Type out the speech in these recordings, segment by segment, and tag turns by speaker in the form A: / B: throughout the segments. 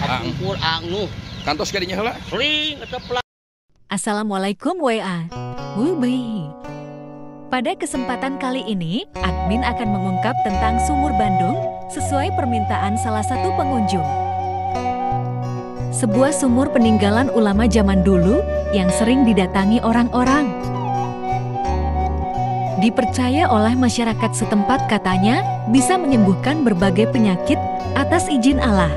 A: Ukur angnu.
B: Kantos kadinya heula.
A: Sering eta pelan.
C: Assalamualaikum WA. Wubi. Pada kesempatan kali ini, admin akan mengungkap tentang Sumur Bandung sesuai permintaan salah satu pengunjung. Sebuah sumur peninggalan ulama zaman dulu yang sering didatangi orang-orang. Dipercaya oleh masyarakat setempat katanya bisa menyembuhkan berbagai penyakit atas izin Allah.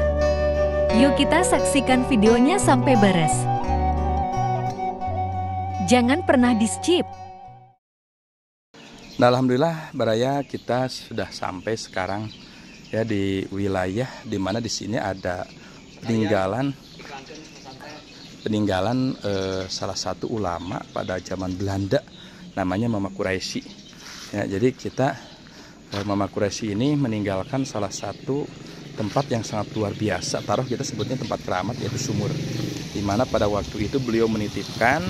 C: Yuk kita saksikan videonya sampai beres. Jangan pernah di-skip.
B: Nah, alhamdulillah Baraya kita sudah sampai sekarang ya di wilayah di mana di sini ada peninggalan salah satu ulama pada zaman Belanda namanya Mama Quraisy. Ya, jadi kita Mama Quraisy ini meninggalkan salah satu tempat yang sangat luar biasa. Taruh kita sebutnya tempat keramat yaitu sumur. Di mana pada waktu itu beliau menitipkan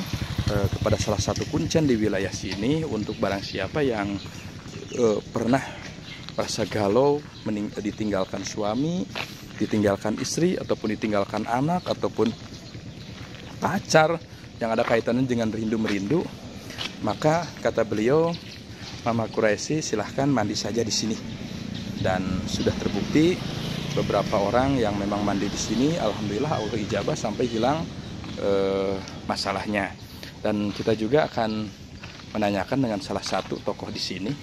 B: kepada salah satu kuncen di wilayah sini untuk barang siapa yang pernah merasa galau, ditinggalkan suami, ditinggalkan istri, ataupun ditinggalkan anak, ataupun pacar yang ada kaitannya dengan rindu-merindu, maka kata beliau, Mama Quraisy silahkan mandi saja di sini. Dan sudah terbukti beberapa orang yang memang mandi di sini, alhamdulillah Allah ijabah sampai hilang masalahnya. Dan kita juga akan menanyakan dengan salah satu tokoh di sini,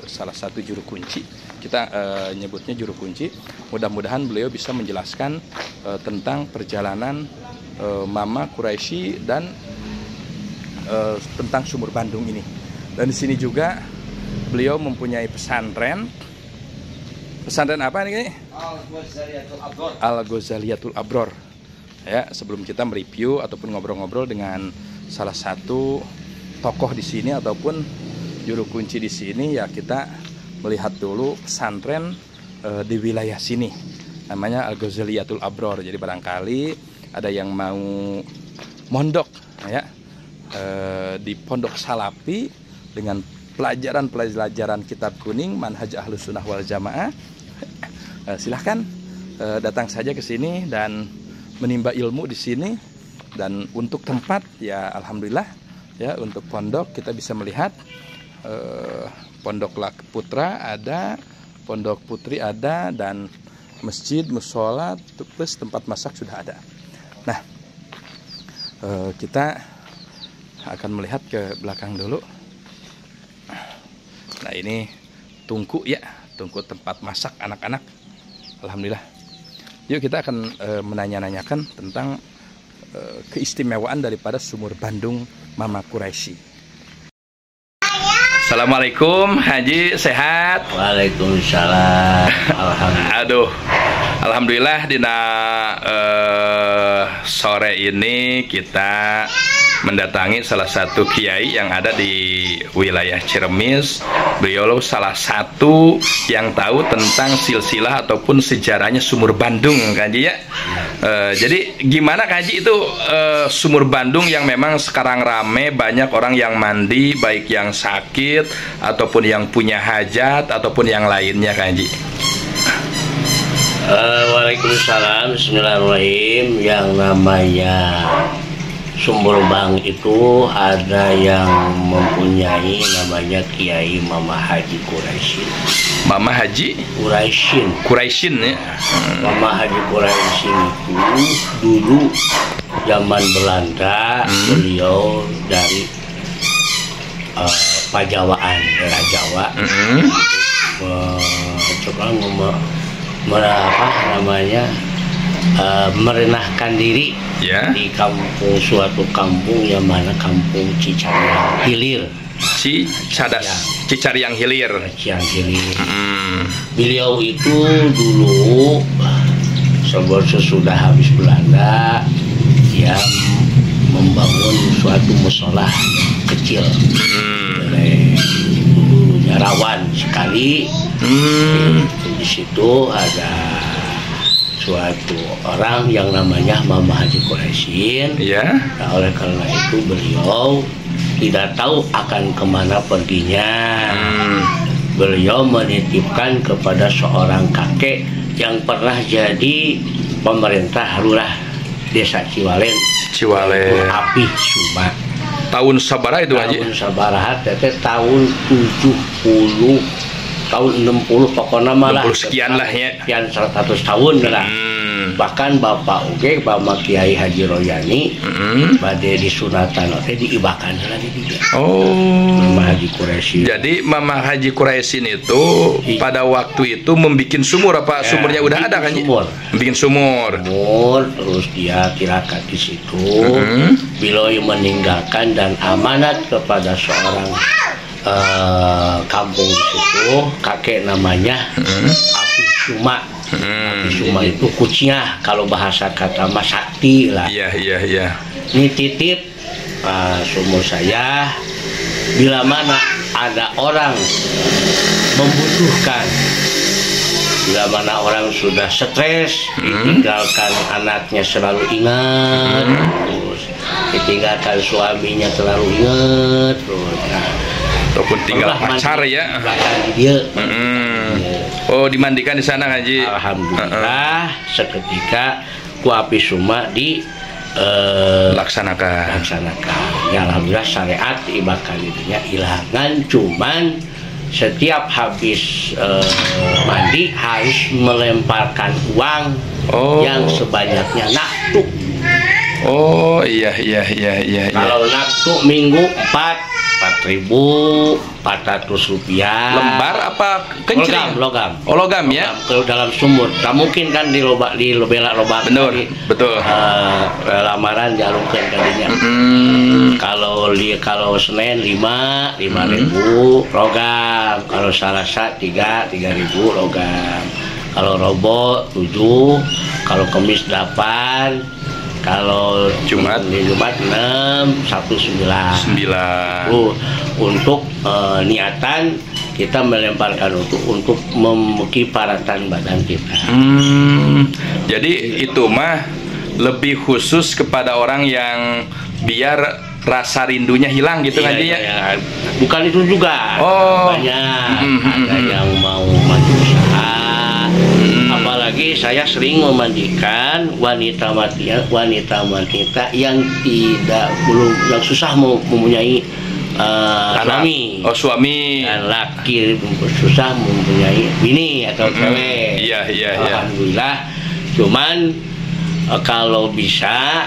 B: salah satu juru kunci. Kita nyebutnya juru kunci. Mudah-mudahan beliau bisa menjelaskan tentang perjalanan Mama Quraisy dan tentang Sumur Bandung ini. Dan di sini juga beliau mempunyai pesantren. Pesantren apa nih? Al-Ghazaliyatul Abror. Ya, sebelum kita mereview ataupun ngobrol-ngobrol dengan salah satu tokoh di sini ataupun juru kunci di sini, ya kita melihat dulu pesantren di wilayah sini. Namanya Al-Ghazaliyatul Abror. Jadi barangkali ada yang mau mondok ya di Pondok Salafi dengan pelajaran kitab kuning manhaj Ahlus Sunnah wal Jamaah, silahkan datang saja ke sini dan menimba ilmu di sini. Dan untuk tempat ya alhamdulillah ya, untuk pondok kita bisa melihat pondok putra ada, pondok putri ada, dan masjid, musola plus tempat masak sudah ada. Nah, kita akan melihat ke belakang dulu. Nah, ini tungku ya, tungku tempat masak anak-anak. Alhamdulillah. Yuk kita akan menanya-nanyakan tentang keistimewaan daripada Sumur Bandung Mama Quraisy. Assalamualaikum Haji, sehat?
A: Waalaikumsalam. Alhamdulillah.
B: Aduh, alhamdulillah dina sore ini kita mendatangi salah satu kiai yang ada di wilayah Ciremis. Beliau salah satu yang tahu tentang silsilah ataupun sejarahnya Sumur Bandung, kan ya. Jadi gimana Kaji itu Sumur Bandung yang memang sekarang rame, banyak orang yang mandi, baik yang sakit ataupun yang punya hajat ataupun yang lainnya, Kaji.
A: Waalaikumsalam. Bismillahirrahmanirrahim. Yang namanya Sumur Bang itu ada yang mempunyai namanya Kiai Mama Haji Quraisyin.
B: Mama Haji Quraisyin ya.
A: Mama Haji Quraisyin itu dulu zaman Belanda, beliau dari Pajawaan, daerah Jawa. Merenahkan diri di suatu kampung yang mana kampung Cicariang Hilir.
B: Cicariang Hilir.
A: Beliau itu dulu sesudah habis Belanda, dia membangun suatu musola kecil. Dulunya rawan sekali. Di situ ada suatu orang yang namanya Mama Haji Quraisyin. Nah, oleh karena itu beliau tidak tahu akan kemana perginya. Beliau menitipkan kepada seorang kakek yang pernah jadi pemerintah lurah Desa Ciwalen api Suma.
B: Tahun sabaraha itu Haji?
A: Tahun sabaraha teh tahun 70 tahun 60 pokoknya malah
B: 60 sekian lah ya.
A: Sekian 100 tahun lah. Bahkan Bapak Uge Bapak Kiai Haji Royani bade disunatan teh diibakan lagi dia. Mama Haji Quraisy.
B: Jadi Mama Haji Quraisy itu pada waktu itu membikin sumur apa sumurnya udah ada kan? Bikin sumur.
A: Terus dia tirakat di situ. Beliau meninggalkan dan amanat kepada seorang kampung di situ, kakek namanya Api Suma. Api Suma itu kucingnya kalau bahasa kata Mas Sakti lah.
B: Iya.
A: Ini titip sumur saya, bila mana ada orang membutuhkan, bila mana orang sudah stres, ditinggalkan anaknya selalu ingat, terus ditinggalkan suaminya selalu ingat, terus
B: ataupun tinggal pacar ya.
A: Dia.
B: Oh, dimandikan di sana Haji.
A: Alhamdulillah seketika ku Api Suma di laksanakan. Ya alhamdulillah syariat ibadah itunya ilangan, cuman setiap habis mandi harus melemparkan uang yang sebanyaknya naktuk.
B: Oh iya.
A: Kalau naktuk minggu 4.400 rupiah.
B: Lembar apa kencing?
A: Logam.
B: Oh logam ya.
A: Kalau dalam sumur, tak mungkin kan di lobela.
B: Betul.
A: Lamaran jalurkan tadinya. Kalau Senin 5.000 logam. Kalau Selasa 3.000 logam. Kalau Robo 7. Kalau Kamis 8. Kalau Jumat 6, Sabtu 9. Untuk niatan kita melemparkan untuk memukiparatan badan kita.
B: Jadi itu mah lebih khusus kepada orang yang biar rasa rindunya hilang gitu kan ya?
A: Bukan itu juga. Banyak ada yang mau maju usaha. Apalagi saya sering memandikan wanita yang yang susah mempunyai suami.
B: Suami.
A: Dan laki susah mempunyai bini atau cewek.
B: Iya.
A: Alhamdulillah. Cuman kalau bisa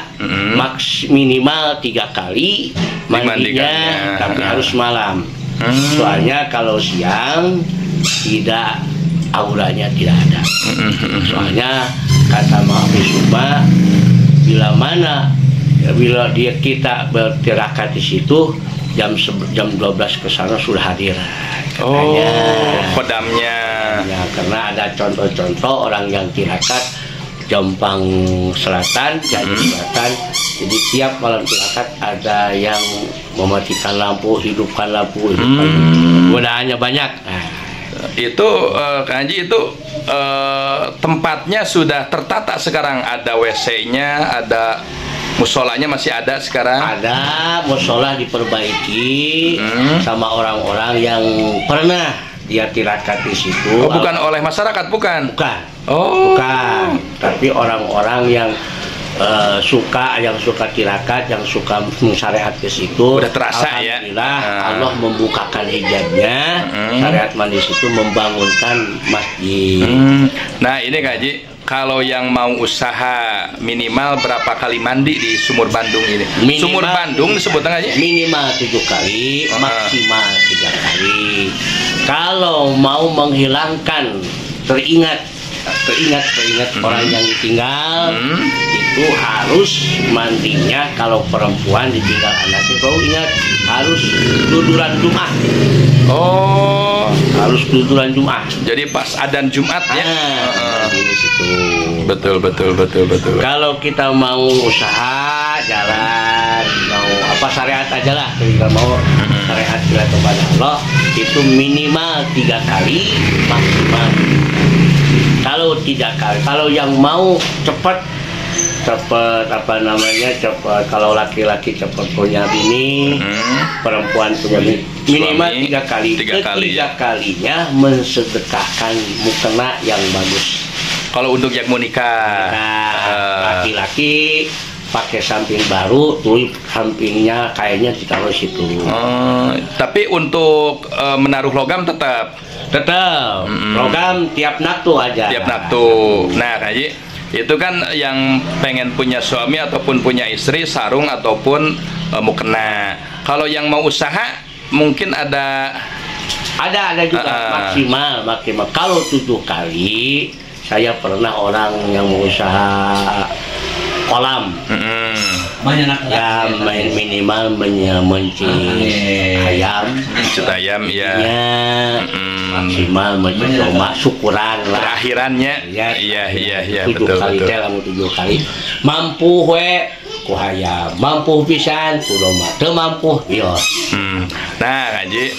A: minimal 3 kali mandinya, tapi harus malam. Soalnya kalau siang tidak, auranya tidak ada. Soalnya kata Api Suma, bila kita bertirakat di situ jam 12 ke sana sudah hadir.
B: Kodamnya.
A: Ya, karena ada contoh-contoh orang yang tirakat Jompang Selatan, Cianjur Selatan. Jadi tiap malam tirakat ada yang mematikan lampu, hidupkan lampu, godaannya banyak.
B: Itu Kang Haji itu tempatnya sudah tertata sekarang, ada WC-nya, ada musolanya masih ada sekarang?
A: Ada, musola diperbaiki sama orang-orang yang pernah dia tirakat di situ.
B: Bukan oleh masyarakat, bukan?
A: Bukan. Tapi orang-orang yang suka tirakat, yang suka syariat ke situ.
B: Udah terasa ya.
A: Alhamdulillah Allah membukakan hijabnya. Syariat mandi situ membangunkan masjid.
B: Nah ini Kak Haji, kalau yang mau usaha minimal berapa kali mandi di Sumur Bandung ini? Sumur Bandung disebutnya aja?
A: Minimal 7 kali, maksimal 3 kali. Kalau mau menghilangkan teringat orang yang ditinggal, itu harus mandinya. Kalau perempuan ditinggal anaknya, kau ingat harus duduran Jumat. Harus duduran Jumat.
B: Jadi pas adzan Jumat ya.
A: Di situ.
B: Betul.
A: Kalau kita mau usaha jalan, mau apa syariat aja lah. Kita mau syariat kepada Allah, itu minimal 3 kali, maksimal. Kalau 3 kali, kalau yang mau cepat kalau laki-laki cepat punya bini, perempuan punya bini, minimal 3 kali. Ketiga kalinya mensedekahkan mukena yang bagus.
B: Kalau untuk yang mau nikah,
A: laki-laki pakai samping baru, tuh sampingnya kayaknya ditaruh situ.
B: Tapi untuk menaruh logam tetap
A: logam tiap naktu aja.
B: Tiap naktu. Nah, Haji, itu kan yang pengen punya suami ataupun punya istri sarung ataupun mukena. Kalau yang mau usaha mungkin ada
A: juga maksimal. Kalau 7 kali saya pernah orang yang mau usaha kolam. Ya minimal mencit ayam.
B: Ya.
A: Maksimal mencoba syukuran lah.
B: Terakhirannya. Iya,
A: 7 kali teh lamun 7 kali. Mampu we ku hayam, mampu pisan ku domba, teu mampu bios.
B: Nah, Haji,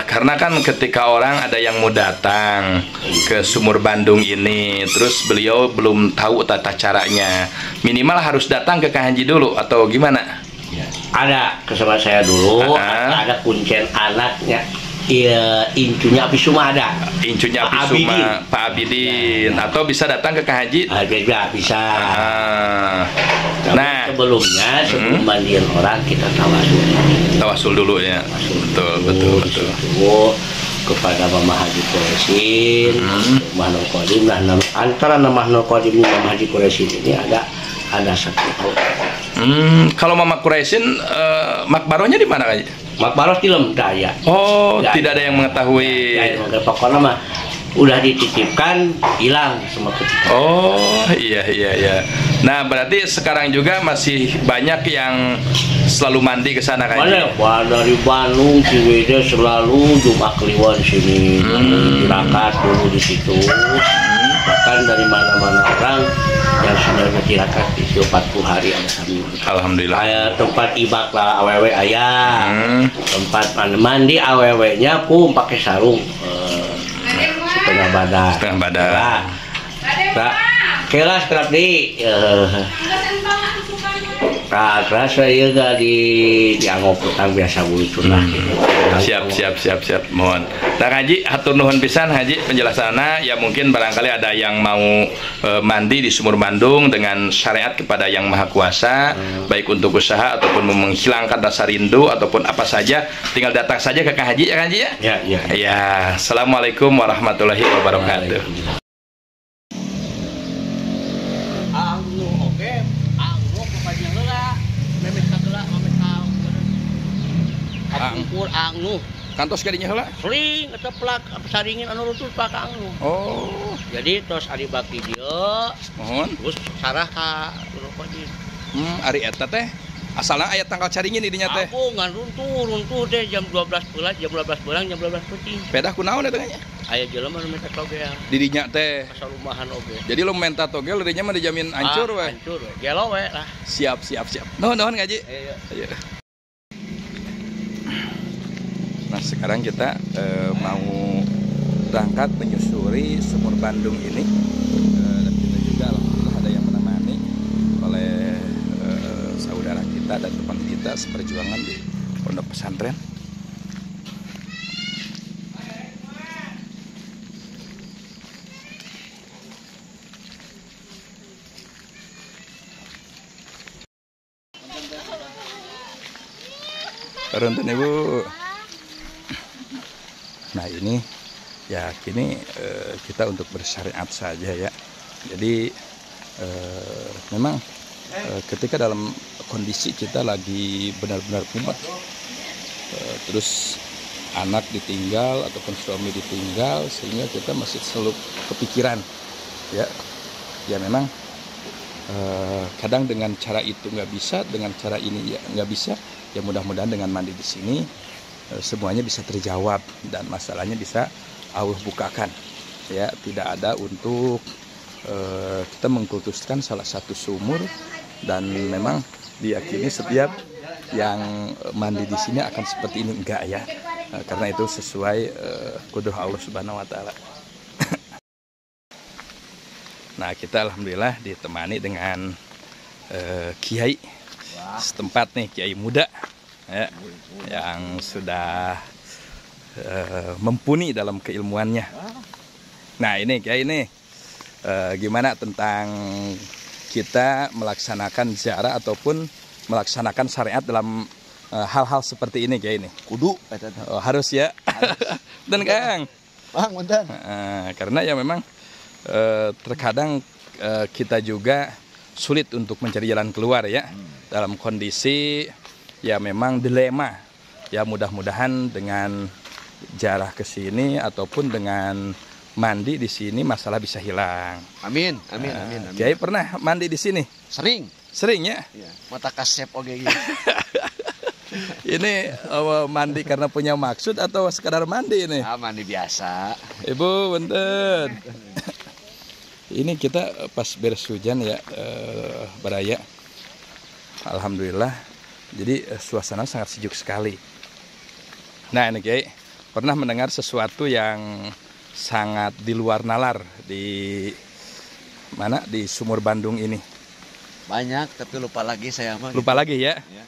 B: karena kan ketika orang ada yang mau datang ke Sumur Bandung ini, terus beliau belum tahu tata caranya, minimal harus datang ke Kang Haji dulu atau gimana?
A: Ada kesempatan saya dulu, ada kuncen anaknya. Iya, incunya Apisuma ada.
B: Incunya Apisuma, Pak Abidin. Atau bisa datang ke Kang Haji?
A: Bisa. Nah, sebelum mandiin orang kita
B: tawasul dulu ya. Betul.
A: Kepada Mama Haji Quraisin, Mahnul Qadim. Nah, antara Mahnul Qadim dan Mama Haji Quraisin ini ada satu.
B: Kalau Mama Quraisin, makbarohnya di mana, Haji?
A: Makbaroh Tilem Daya.
B: Tidak ada yang mengetahui.
A: Pokoknya mah udah dititipkan, hilang semua ketika.
B: Iya. Nah, berarti sekarang juga masih banyak yang selalu mandi ke sana, kan?
A: Dari Bandung, Ciwidey selalu Jumat Kliwon sini, tirakat dulu di situ. Bahkan dari mana-mana orang yang sudah bertirakat di situ 40 hari ada kami.
B: Alhamdulillah.
A: Tempat ibak lah awewe ayah. Tempat mandi awewenya pun pakai sarung setengah badan. Kelas kerap di keras saya gak dianggap petang biasa bulu lah.
B: Siap. Mohon. Nah, Haji, hatur nuhun pisan Haji penjelasannya. Ya mungkin barangkali ada yang mau mandi di Sumur Bandung dengan syariat kepada Yang Maha Kuasa, baik untuk usaha ataupun menghilangkan rasa rindu ataupun apa saja, tinggal datang saja ke Kang Haji ya, Kang Haji ya. Ya. Assalamualaikum warahmatullahi wabarakatuh.
A: Angnu
B: kantos kadinya heula
A: sering keteplak saringin anu rutus pak angnu. Jadi tos ari bakti dia terus sarah ka Nurul Qadim.
B: Ari eta teh asalna aya tanggal caringin di dinya teh.
A: Aku ngan runtuh teh jam 12 belas jam 12 penting.
B: Pedah kunaon eta teh?
A: Aya jelema nu minta togel.
B: Di dinya teh.
A: Asal rumahan oge.
B: Jadi lu minta togel di dinya mah dijamin hancur we.
A: Hancur we. Gelo we lah.
B: Siap. Nuhun Ngaji. Iya. Nah, sekarang kita mau berangkat menyusuri Sumur Bandung ini, dan kita juga alhamdulillah ada yang menemani oleh saudara kita dan teman kita seperjuangan di pondok pesantren. Runtun Ibu. Nah, ini ya kini kita untuk bersyariat saja ya. Jadi memang ketika dalam kondisi kita lagi benar-benar kumat, terus anak ditinggal ataupun suami ditinggal, sehingga kita masih selalu kepikiran ya memang kadang dengan cara itu nggak bisa, dengan cara ini ya nggak bisa. Ya mudah-mudahan dengan mandi di sini semuanya bisa terjawab dan masalahnya bisa Allah bukakan. Ya, tidak ada untuk kita mengkultuskan salah satu sumur, dan memang diyakini setiap yang mandi di sini akan seperti ini, enggak ya, karena itu sesuai kudrah Allah Subhanahu wa taala. Nah, kita alhamdulillah ditemani dengan kiai setempat nih, kiai muda ya, yang sudah mumpuni dalam keilmuannya. Nah, ini kiai ini gimana tentang kita melaksanakan ziarah ataupun melaksanakan syariat dalam hal-hal seperti ini kayak ini.
A: Kudu
B: harus ya. Dan Kang.
A: Bang, bentar.
B: Karena ya memang terkadang kita juga sulit untuk mencari jalan keluar ya. Dalam kondisi ya memang dilema. Ya mudah-mudahan dengan jarah ke sini ataupun dengan mandi di sini masalah bisa hilang.
A: Amin, amin, amin, amin.
B: Kiai pernah mandi di sini? Sering ya?
A: Iya. Mata kasep oke gitu.
B: Ini mandi karena punya maksud atau sekedar mandi ini?
A: Mandi biasa.
B: Ibu, bentar. Ini kita pas beres hujan ya, Baraya. Alhamdulillah. Jadi suasana sangat sejuk sekali. Nah ini Kiai, pernah mendengar sesuatu yang sangat di luar nalar di mana di Sumur Bandung ini?
A: Banyak, tapi lupa lagi saya mah.
B: Lupa lagi ya? Ya.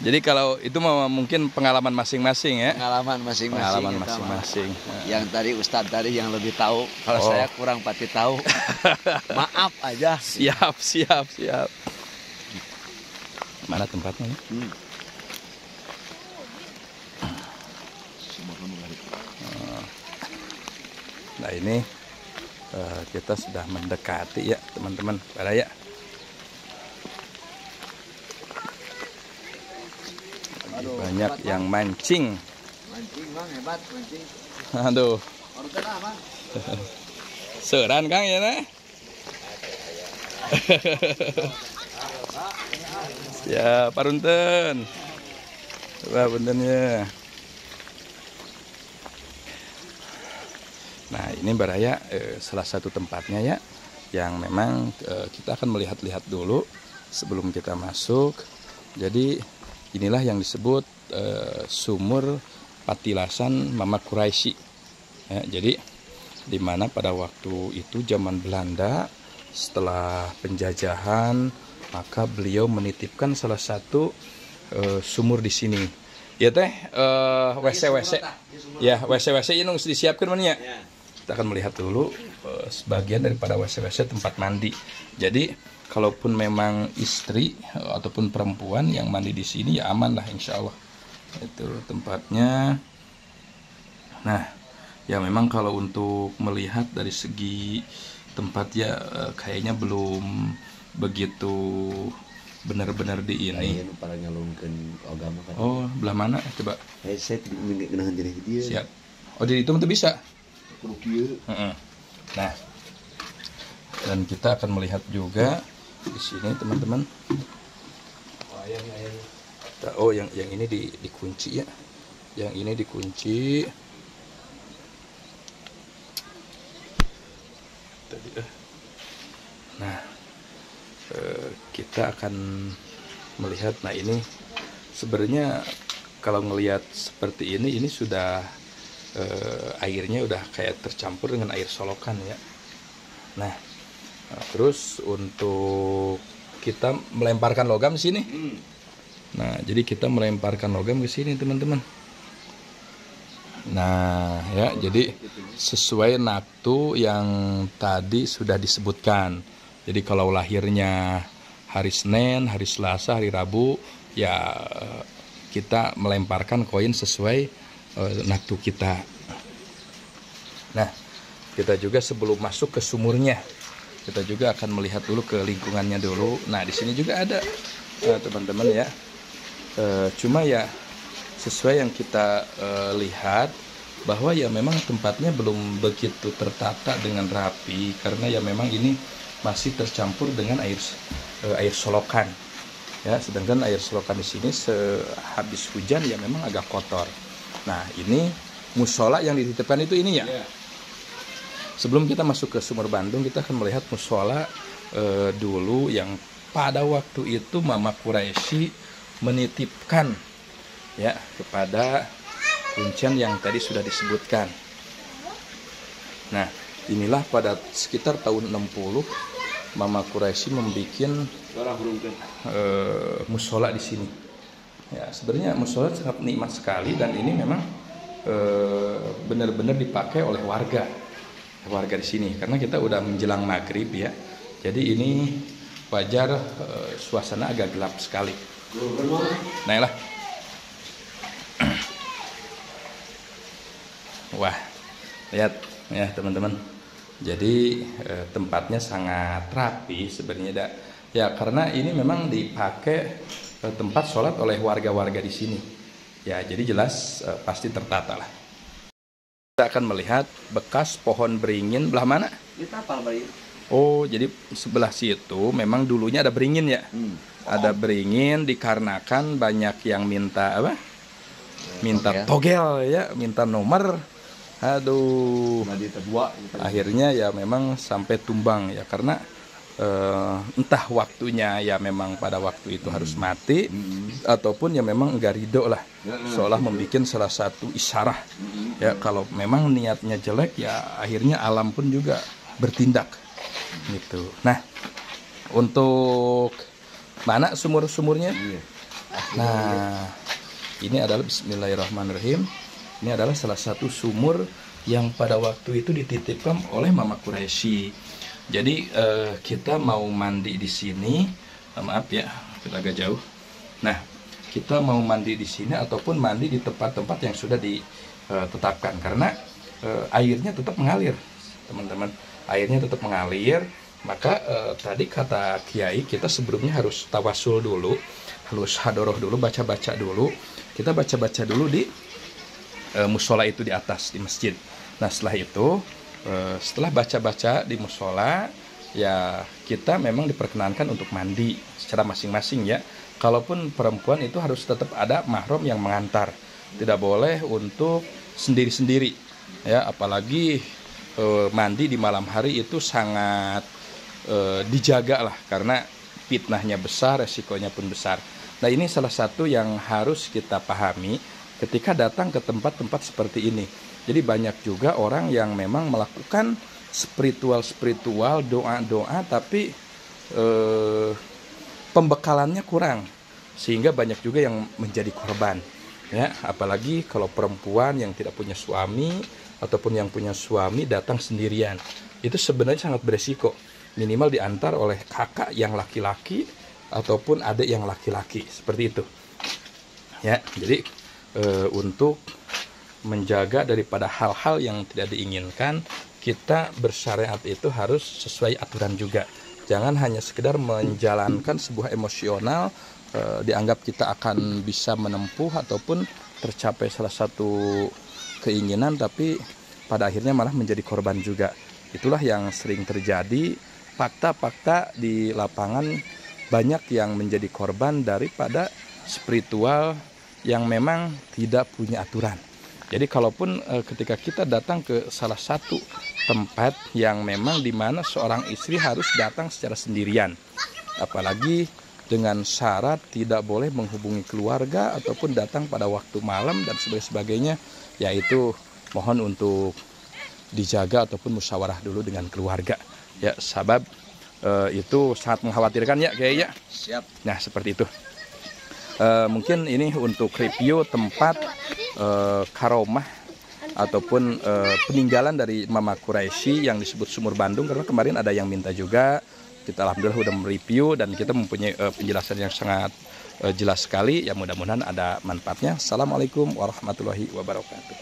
B: Jadi kalau itu mungkin pengalaman masing-masing ya?
A: Pengalaman masing-masing.
B: Pengalaman masing-masing.
A: Yang tadi Ustadz tadi yang lebih tahu. Kalau saya kurang pati tahu. Maaf aja.
B: Siap. Mana tempatnya? Nah ini kita sudah mendekati ya teman-teman Baraya. Banyak yang mancing.
A: Mancing Bang, hebat mancing.
B: Aduh. Seran Kang ya nah. Ya parunten. Coba puntennya. Nah ini Baraya salah satu tempatnya ya, yang memang kita akan melihat-lihat dulu sebelum kita masuk. Jadi inilah yang disebut sumur Patilasan Mama Quraisy. Ya, jadi di mana pada waktu itu zaman Belanda setelah penjajahan maka beliau menitipkan salah satu sumur di sini. Ya teh WC ya WC ini harus disiapkan mana ya. Kita akan melihat dulu sebagian daripada WC tempat mandi. Jadi kalaupun memang istri ataupun perempuan yang mandi di sini ya aman lah insya Allah. Itu tempatnya. Nah ya memang kalau untuk melihat dari segi tempat ya kayaknya belum begitu benar-benar di ini. Oh belah mana coba? Siap. Oh di itu tuh bisa. Nah, dan kita akan melihat juga di sini teman-teman. Oh, yang ini dikunci ya. Yang ini dikunci. Nah, kita akan melihat. Nah ini sebenarnya kalau ngelihat seperti ini sudah airnya udah kayak tercampur dengan air solokan ya. Nah, terus untuk kita melemparkan logam di sini. Nah, jadi kita melemparkan logam ke sini teman-teman. Nah, ya, jadi sesuai naktu yang tadi sudah disebutkan. Jadi kalau lahirnya hari Senin, hari Selasa, hari Rabu, ya kita melemparkan koin sesuai naktu kita. Nah, kita juga sebelum masuk ke sumurnya, kita juga akan melihat dulu ke lingkungannya dulu. Nah, di sini juga ada teman-teman ya. Cuma ya sesuai yang kita lihat bahwa ya memang tempatnya belum begitu tertata dengan rapi karena ya memang ini masih tercampur dengan air solokan. Ya, sedangkan air solokan di sini sehabis hujan ya memang agak kotor. Nah, ini musola yang dititipkan itu ini ya. Sebelum kita masuk ke Sumur Bandung, kita akan melihat musola dulu yang pada waktu itu Mama Quraisy menitipkan ya kepada kuncian yang tadi sudah disebutkan. Nah, inilah pada sekitar tahun 60 Mama Quraisy membuat musola di sini. Ya, sebenarnya musola sangat nikmat sekali dan ini memang benar-benar dipakai oleh warga. warga di sini karena kita udah menjelang maghrib ya. Jadi ini wajar suasana agak gelap sekali. Nah lah. Wah, lihat ya teman-teman. Jadi tempatnya sangat rapi sebenarnya. Ya karena ini memang dipakai tempat sholat oleh warga-warga di sini. Ya jadi jelas pasti tertata lah. Kita akan melihat bekas pohon beringin belah mana?
A: Di tapal bayi.
B: Oh jadi sebelah situ memang dulunya ada beringin ya? Ada beringin dikarenakan banyak yang minta apa? Minta togel ya, minta nomor. Aduh. Akhirnya ya memang sampai tumbang ya karena entah waktunya ya memang pada waktu itu harus mati ataupun ya memang enggak ridho lah seolah membuat salah satu isyarah ya kalau memang niatnya jelek ya akhirnya alam pun juga bertindak gitu. Nah untuk mana sumur-sumurnya? Nah ini adalah bismillahirrahmanirrahim, ini adalah salah satu sumur yang pada waktu itu dititipkan oleh Mama Quraisy. Jadi kita mau mandi di sini, maaf ya, kita agak jauh. Nah, kita mau mandi di sini ataupun mandi di tempat-tempat yang sudah ditetapkan karena airnya tetap mengalir, teman-teman. Airnya tetap mengalir, maka tadi kata Kiai kita sebelumnya harus tawasul dulu, harus hadoroh dulu, baca-baca dulu. Kita baca-baca dulu di musola itu di atas di masjid. Nah, setelah itu setelah baca-baca di musola ya kita memang diperkenankan untuk mandi secara masing-masing ya. Kalaupun perempuan itu harus tetap ada mahram yang mengantar, tidak boleh untuk sendiri-sendiri ya, apalagi mandi di malam hari itu sangat dijaga lah karena fitnahnya besar, resikonya pun besar. Nah ini salah satu yang harus kita pahami ketika datang ke tempat-tempat seperti ini. Jadi banyak juga orang yang memang melakukan spiritual, doa-doa, tapi pembekalannya kurang. Sehingga banyak juga yang menjadi korban. Ya, apalagi kalau perempuan yang tidak punya suami, ataupun yang punya suami datang sendirian. Itu sebenarnya sangat beresiko. Minimal diantar oleh kakak yang laki-laki, ataupun adik yang laki-laki. Seperti itu. Ya, jadi untuk menjaga daripada hal-hal yang tidak diinginkan, kita bersyariat itu harus sesuai aturan juga. Jangan hanya sekedar menjalankan sebuah emosional, dianggap kita akan bisa menempuh ataupun tercapai salah satu keinginan, tapi pada akhirnya malah menjadi korban juga. Itulah yang sering terjadi, fakta-fakta di lapangan banyak yang menjadi korban daripada spiritual yang memang tidak punya aturan. Jadi kalaupun ketika kita datang ke salah satu tempat yang memang dimana seorang istri harus datang secara sendirian, apalagi dengan syarat tidak boleh menghubungi keluarga ataupun datang pada waktu malam dan sebagainya, yaitu mohon untuk dijaga ataupun musyawarah dulu dengan keluarga. Ya, sebab itu sangat mengkhawatirkan ya kayaknya. Siap. Nah seperti itu. Mungkin ini untuk review tempat karomah ataupun peninggalan dari Mama Quraisy yang disebut Sumur Bandung, karena kemarin ada yang minta juga. Kita alhamdulillah udah mereview dan kita mempunyai penjelasan yang sangat jelas sekali. Ya mudah-mudahan ada manfaatnya. Assalamualaikum warahmatullahi wabarakatuh.